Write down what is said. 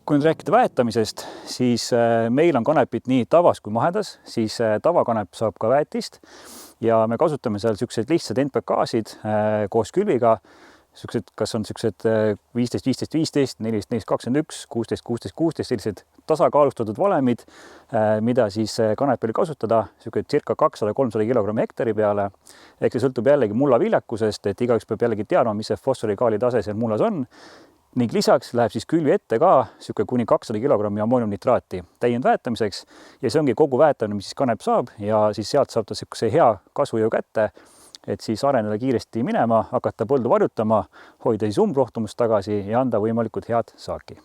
Kui nüüd rääkida väetamisest, siis meil on kanepit nii tavas kui mahedas, siis tavakanep saab ka väetist ja me kasutame seal sellised lihtsad NPK-sid koos külviga, kas on sellised 15, 15, 15, 14, 14, 21, 16, 16, 16, sellised tasakaalustatud valemid, mida siis kanepil kasutada, circa 200-300 kilogrammi hektari peale. Ehk see sõltub jällegi mulla viljakusest, et igaüks peab jällegi teadma, mis see fosforikaali tase seal mullas on. Ning lisaks läheb siis külvi ette ka kuni 200 kilogrammi ammooniumnitraati täiendväetamiseks ja see ongi kogu väetamine, mis siis kanep saab ja siis sealt saab ta see hea kasvujõu kätte, et siis areneda kiiresti minema, hakata põldu varjutama, hoida siis umbrohtumust tagasi ja anda võimalikult head saaki.